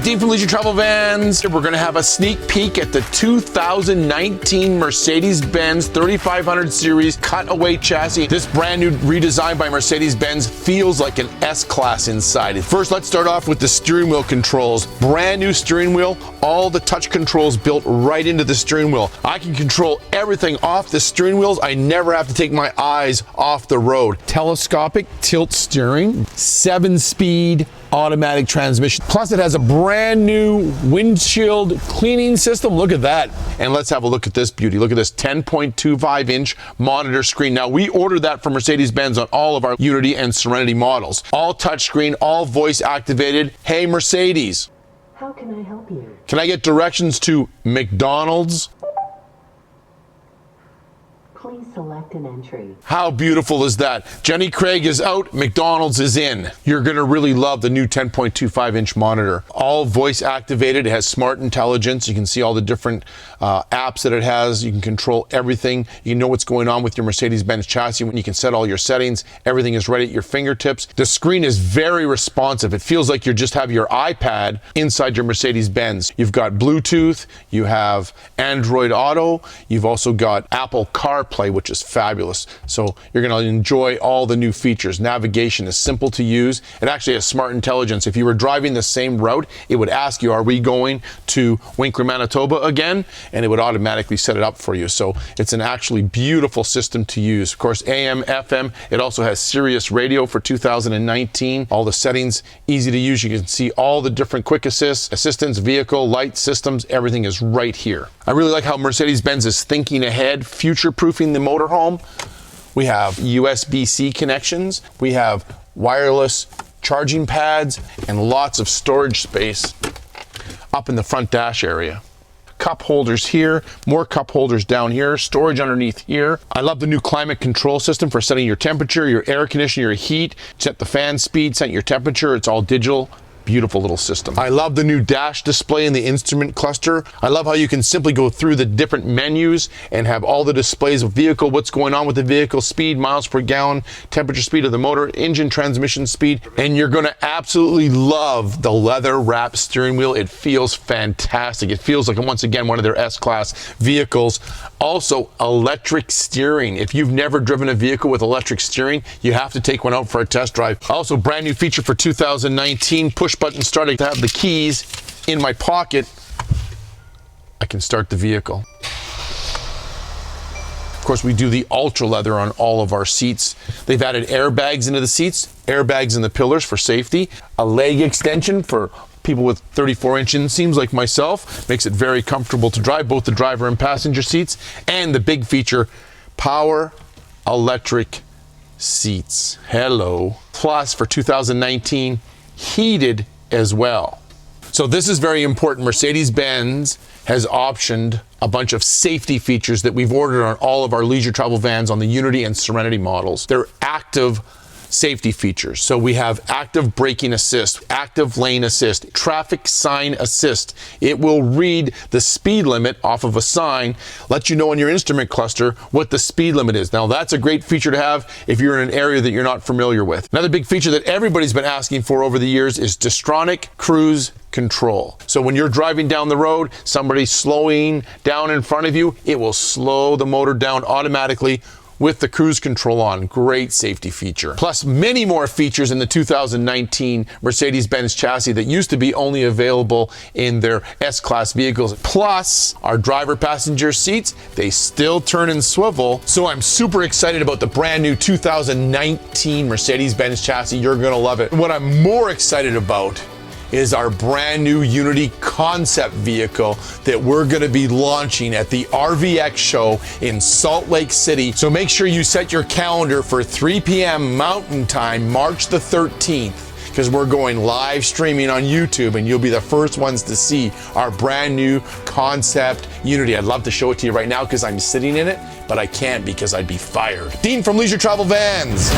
Dean from Leisure Travel Vans. We're going to have a sneak peek at the 2019 Mercedes-Benz 3500 Series cutaway chassis. This brand new redesign by Mercedes-Benz feels like an S-Class inside. First, let's start off with the steering wheel controls. Brand new steering wheel, all the touch controls built right into the steering wheel. I can control everything off the steering wheels. I never have to take my eyes off the road. Telescopic tilt steering, 7-speed automatic transmission. Plus it has a brand new windshield cleaning system. Look at that. And let's have a look at this beauty. Look at this 10.25 inch monitor screen. Now we ordered that from Mercedes-Benz on all of our Unity and Serenity models. All touchscreen, all voice activated. Hey Mercedes. How can I help you? Can I get directions to McDonald's? Please select an entry. How beautiful is that? Jenny Craig is out, McDonald's is in. You're gonna really love the new 10.25 inch monitor. All voice activated, it has smart intelligence. You can see all the different apps that it has. You can control everything. You know what's going on with your Mercedes-Benz chassis when you can set all your settings. Everything is right at your fingertips. The screen is very responsive. It feels like you just have your iPad inside your Mercedes-Benz. You've got Bluetooth, you have Android Auto, you've also got Apple CarPlay, which is fabulous. So you're going to enjoy all the new features. Navigation is simple to use. It actually has smart intelligence. If you were driving the same route, it would ask you, are we going to Winkler, Manitoba again? And it would automatically set it up for you. So it's an actually beautiful system to use. Of course, AM, FM. It also has Sirius Radio for 2019. All the settings, easy to use. You can see all the different quick assistance, vehicle, light systems. Everything is right here. I really like how Mercedes-Benz is thinking ahead, future-proofing the motorhome. We have USB-C connections. We have wireless charging pads and lots of storage space up in the front dash area. Cup holders here, more cup holders down here, storage underneath here. I love the new climate control system for setting your temperature, your air conditioning, your heat, set the fan speed, set your temperature. It's all digital. Beautiful little system. I love the new dash display in the instrument cluster. I love how you can simply go through the different menus and have all the displays of vehicle, what's going on with the vehicle, speed, miles per gallon, temperature, speed of the motor, engine, transmission speed, and you're gonna absolutely love the leather wrap steering wheel. It feels fantastic. It feels like, once again, one of their S-Class vehicles. Also, electric steering. If you've never driven a vehicle with electric steering, you have to take one out for a test drive. Also, brand new feature for 2019, push button starting to have the keys in my pocket. I can start the vehicle. Of course, we do the ultra leather on all of our seats. They've added airbags into the seats, airbags in the pillars for safety, a leg extension for people with 34-inch inseams like myself. Makes it very comfortable to drive, both the driver and passenger seats. And the big feature, power electric seats. Hello. Plus, for 2019, heated as well. So this is very important. Mercedes-Benz has optioned a bunch of safety features that we've ordered on all of our Leisure Travel Vans on the Unity and Serenity models. They're active safety features. So we have active braking assist, active lane assist, traffic sign assist. It will read the speed limit off of a sign, let you know in your instrument cluster what the speed limit is. Now that's a great feature to have if you're in an area that you're not familiar with. Another big feature that everybody's been asking for over the years is Distronic Cruise Control. So when you're driving down the road, somebody's slowing down in front of you, it will slow the motor down automatically with the cruise control on. Great safety feature. Plus many more features in the 2019 Mercedes-Benz chassis that used to be only available in their S-Class vehicles. Plus our driver passenger seats, they still turn and swivel. So I'm super excited about the brand new 2019 Mercedes-Benz chassis. You're gonna love it. What I'm more excited about is our brand new Unity concept vehicle that we're going to be launching at the RVX show in Salt Lake City. So make sure you set your calendar for 3 p.m. Mountain Time, March the 13th, because we're going live streaming on YouTube and you'll be the first ones to see our brand new concept Unity. I'd love to show it to you right now because I'm sitting in it, but I can't because I'd be fired. Dean from Leisure Travel Vans.